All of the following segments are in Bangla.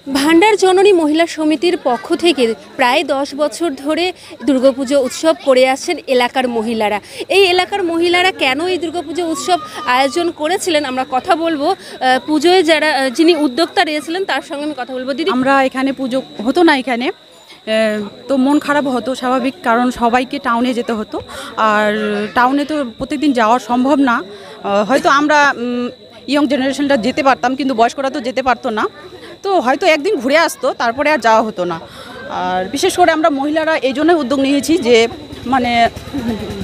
ভান্ডার জননী মহিলা সমিতির পক্ষ থেকে প্রায় 10 বছর ধরে দুর্গাপুজো উৎসব করে আসছেন এলাকার মহিলারা। এই এলাকার মহিলারা কেন এই দুর্গাপুজো উৎসব আয়োজন করেছিলেন আমরা কথা বলবো। পুজোয় যিনি উদ্যোক্তা রয়েছিলেন তার সঙ্গে আমি কথা বলবো। দিদি, আমরা এখানে পুজো হতো না এখানে, তো মন খারাপ হতো স্বাভাবিক, কারণ সবাইকে টাউনে যেতে হতো, আর টাউনে তো প্রত্যেকদিন যাওয়া সম্ভব না। হয়তো আমরা ইয়ং জেনারেশনটা যেতে পারতাম, কিন্তু বয়স্করা তো যেতে পারতো না, তো হয়তো একদিন ঘুরে আসতো, তারপরে আর যাওয়া হতো না। আর বিশেষ করে আমরা মহিলারা এই জন্যই উদ্যোগ নিয়েছি যে মানে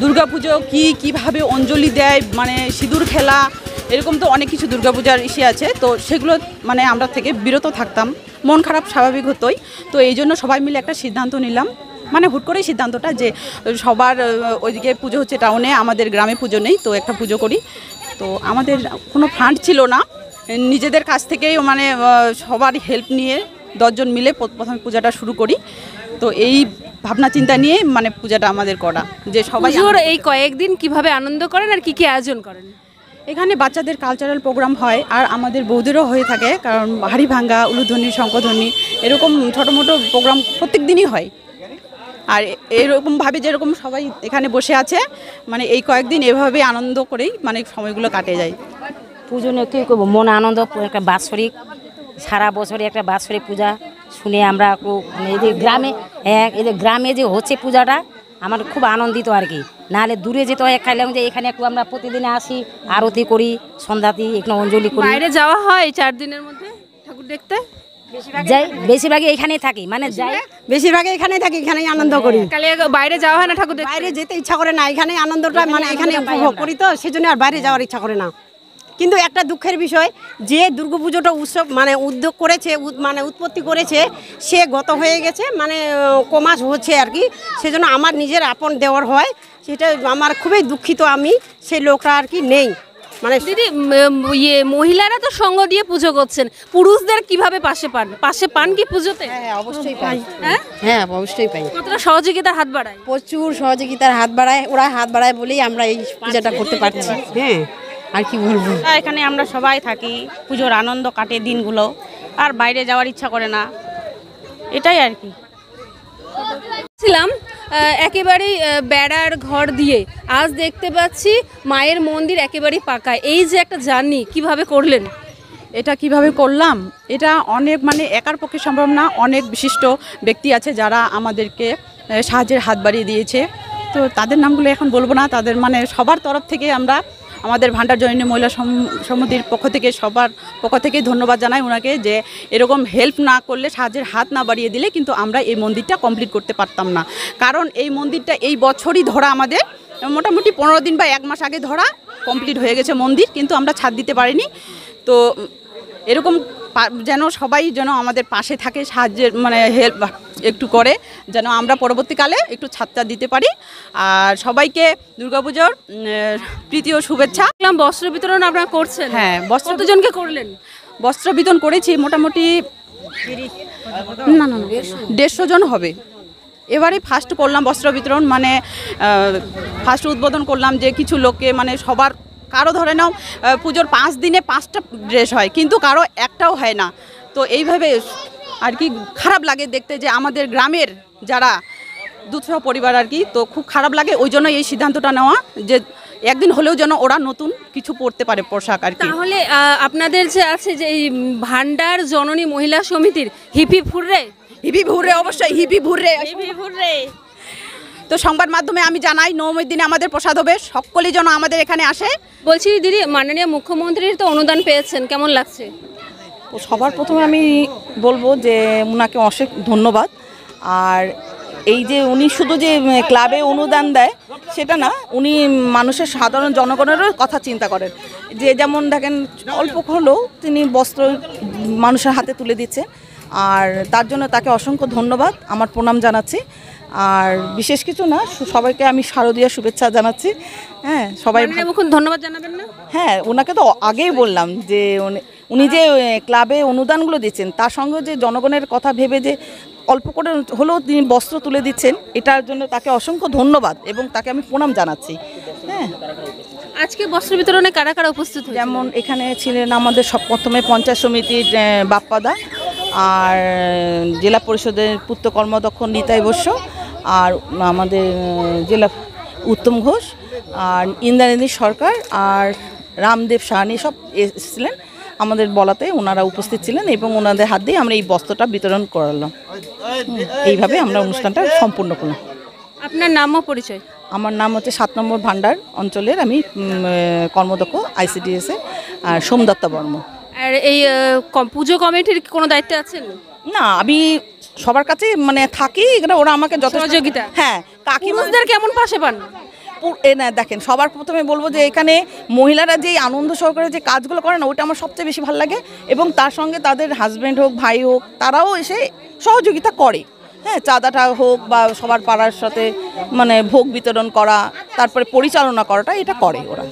দুর্গাপুজো কীভাবে অঞ্জলি দেয়, মানে সিঁদুর খেলা, এরকম তো অনেক কিছু দুর্গাপূজার ইসে আছে, তো সেগুলো মানে আমরা থেকে বিরত থাকতাম, মন খারাপ স্বাভাবিক হতোই। তো এই জন্য সবাই মিলে একটা সিদ্ধান্ত নিলাম, মানে হুট করেই সিদ্ধান্তটা যে সবার ওইদিকে পুজো হচ্ছে টাউনে, আমাদের গ্রামে পুজো নেই, তো একটা পুজো করি। তো আমাদের কোনো ফান্ড ছিল না, নিজেদের কাছ থেকেই মানে সবার হেল্প নিয়ে 10 জন মিলে প্রথমে পূজাটা শুরু করি। তো এই ভাবনা চিন্তা নিয়ে মানে পূজাটা আমাদের করা, যে সবাই এই কয়েকদিন কিভাবে আনন্দ করেন আর কি আয়োজন করেন। এখানে বাচ্চাদের কালচারাল প্রোগ্রাম হয়, আর আমাদের বৌদেরও হয়ে থাকে, কারণ হাড়ি ভাঙ্গা, উলুধ্বনি, শঙ্খধ্বনি, এরকম ছোটো মোটো প্রোগ্রাম প্রত্যেক দিনই হয়। আর এরকমভাবে যেরকম সবাই এখানে বসে আছে, মানে এই কয়েকদিন এভাবে আনন্দ করেই মানে সময়গুলো কাটে যায়। পুজো নিয়ে কী করবো, মন আনন্দ, একটা বাৎসরিক, সারা বছরে একটা বাৎসরিক পূজা শুনে আমরা এদের গ্রামে যে হচ্ছে পূজাটা আমার খুব আনন্দিত আর কি। নাহলে দূরে যেতে হয়, খাইলাম যে এখানে একটু আমরা প্রতিদিনে আসি, আরতি করি, সন্ধ্যাতি একটু অঞ্জলি করি। বাইরে যাওয়া হয় 4 দিনের মধ্যে ঠাকুর দেখতে? যাই, বেশিরভাগই এখানেই থাকি, মানে যাই বেশিরভাগই এখানেই থাকি, এখানেই আনন্দ করি। বাইরে যাওয়া হয় না ঠাকুর দেখতে? বাইরে যেতে ইচ্ছা করে না, এখানে আনন্দটা মানে এখানে উপভোগ করি, তো সেজন্য আর বাইরে যাওয়ার ইচ্ছা করে না। কিন্তু একটা দুঃখের বিষয়, যে দুর্গাপুজোটা উৎসব মানে উদ্যোগ করেছে, মানে উৎপত্তি করেছে, সে গত হয়ে গেছে, মানে কমাস হচ্ছে আর কি। সেজন্য আমার নিজের আপন দেওয়ার হয়, সেটা আমার খুবই দুঃখিত, আমি সেই লোকটা আর কি নেই। মানে দিদি, মহিলারা তো সঙ্গ দিয়ে পুজো করছেন, পুরুষদের কিভাবে পাশে পান কি পুজোতে? হ্যাঁ, অবশ্যই পাই। হ্যাঁ, অবশ্যই পাই। কতটা সহযোগিতার হাত বাড়ায়? প্রচুর সহযোগিতার হাত বাড়ায়, ওরা হাত বাড়ায় বলেই আমরা এই পূজাটা করতে পারছি। হ্যাঁ, আর কি বলবো। এখানে আমরা সবাই থাকি, পুজোর আনন্দ কাটে দিনগুলো, আর বাইরে যাওয়ার ইচ্ছা করে না, এটাই আর কি। ছিলাম একেবারেই বেড়ার ঘর দিয়ে, আজ দেখতে পাচ্ছি মায়ের মন্দির একেবারেই পাকা। এই যে একটা জার্নি কিভাবে করলেন? এটা কিভাবে করলাম, এটা অনেক মানে একার পক্ষে সম্ভব না, অনেক বিশিষ্ট ব্যক্তি আছে যারা আমাদেরকে সাহায্যের হাত বাড়িয়ে দিয়েছে। তো তাদের নামগুলো এখন বলবো না, তাদের মানে সবার তরফ থেকে আমরা আমাদের ভান্ডার জননী মহিলা সমিতির পক্ষ থেকে সবার পক্ষ থেকে ধন্যবাদ জানাই ওনাকে, যে এরকম হেল্প না করলে, সাহায্যের হাত না বাড়িয়ে দিলে কিন্তু আমরা এই মন্দিরটা কমপ্লিট করতে পারতাম না। কারণ এই মন্দিরটা এই বছরই ধরা, আমাদের মোটামুটি 15 দিন বা 1 মাস আগে ধরা কমপ্লিট হয়ে গেছে মন্দির, কিন্তু আমরা ছাদ দিতে পারিনি। তো এরকম যেন সবাই যেন আমাদের পাশে থাকে, সাহায্যের মানে হেল্প একটু করে, যেন আমরা পরবর্তীকালে একটু ছাদটা দিতে পারি। আর সবাইকে দুর্গাপুজোর প্রীতি ও শুভেচ্ছা। বস্ত্র বিতরণ আপনারা করছেন? হ্যাঁ, কতজনকে করলেন? বস্ত্র বিতরণ করেছি মোটামুটি না 150 জন হবে। এবারে ফার্স্ট করলাম বস্ত্র বিতরণ, মানে ফার্স্ট উদ্বোধন করলাম, যে কিছু লোককে মানে সবার, কারো ধরে নাও পুজোর 5 দিনে 5টা ড্রেস হয়, কিন্তু কারো একটাও হয় না। তো এইভাবে আর কি খারাপ লাগে দেখতে, যে আমাদের গ্রামের যারা দুঃসহ পরিবার আর কি, তো খুব খারাপ লাগে। ওই জন্য এই সিদ্ধান্তটা নেওয়া, যে একদিন হলেও যেন ওরা নতুন কিছু পরতে পারে, পোশাক আর কি। তাহলে আপনাদের যে আছে যে এই ভান্ডার জননী মহিলা সমিতির হিপি ফুররে অবশ্যই হিপি ফুররে। তো সংবাদ মাধ্যমে আমি জানাই, নবমীর দিনে আমাদের প্রসাদ হবে, সকলেই যেন আমাদের এখানে আসে। বলছি দিদি, মাননীয় মুখ্যমন্ত্রীর তো অনুদান পেয়েছেন, কেমন লাগছে? সবার প্রথমে আমি বলবো যে ওনাকে অশেষ ধন্যবাদ। আর এই যে উনি শুধু যে ক্লাবে অনুদান দেয় সেটা না, উনি মানুষের সাধারণ জনগণেরও কথা চিন্তা করেন, যে যেমন দেখেন অল্প হলেও তিনি বস্ত্র মানুষের হাতে তুলে দিচ্ছে, আর তার জন্য তাকে অসংখ্য ধন্যবাদ, আমার প্রণাম জানাচ্ছি। আর বিশেষ কিছু না, সবাইকে আমি শারদীয়া শুভেচ্ছা জানাচ্ছি। হ্যাঁ, সবাই ধন্যবাদ জানাবেন না? হ্যাঁ, ওনাকে তো আগেই বললাম যে উনি যে ক্লাবে অনুদানগুলো দিচ্ছেন, তার সঙ্গে যে জনগণের কথা ভেবে যে অল্প করে হলেও তিনি বস্ত্র তুলে দিচ্ছেন, এটার জন্য তাকে অসংখ্য ধন্যবাদ এবং তাকে আমি প্রণাম জানাচ্ছি। হ্যাঁ, আজকে বস্ত্র বিতরণে কারা কারা উপস্থিত? যেমন এখানে ছিলেন আমাদের সব প্রথমে পঞ্চায়েত সমিতির বাপ্পাদা, আর জেলা পরিষদের পূর্ত কর্মদক্ষ নিতাই বস্য, আর আমাদের জেলা উত্তম ঘোষ, আর ইন্দ্রাণী সরকার, আর রামদেব সাহানি সব এসেছিলেন আমাদের বলাতে। ওনারা উপস্থিত ছিলেন এবং ওনাদের হাত দিয়ে আমরা এই বস্ত্রটা বিতরণ করালাম। এইভাবে আমরা অনুষ্ঠানটা সম্পূর্ণ করলাম। আপনার নাম ও পরিচয়? আমার নাম হচ্ছে 7 নম্বর ভান্ডার অঞ্চলের আমি কর্মদক্ষ ICDS-এ, আর সোমদত্তা বর্মন। আর এই পুজো কমিটির কোনো দায়িত্বে আছেন? না, আমি সবার কাছে মানে থাকি, এখানে ওরা আমাকে যথেষ্ট সহযোগিতা। হ্যাঁ, কাকিমাদের কেমন পাশে পান? না দেখেন, সবার প্রথমে বলবো যে এখানে মহিলারা যে আনন্দ সহকারে যে কাজগুলো করে না, ওটা আমার সবচেয়ে বেশি ভালো লাগে। এবং তার সঙ্গে তাদের হাজব্যান্ড হোক, ভাই হোক, তারাও এসে সহযোগিতা করে। হ্যাঁ, চাঁদাটা হোক বা সবার পাড়ার সাথে মানে ভোগ বিতরণ করা, তারপরে পরিচালনা করাটা, এটা করে ওরা।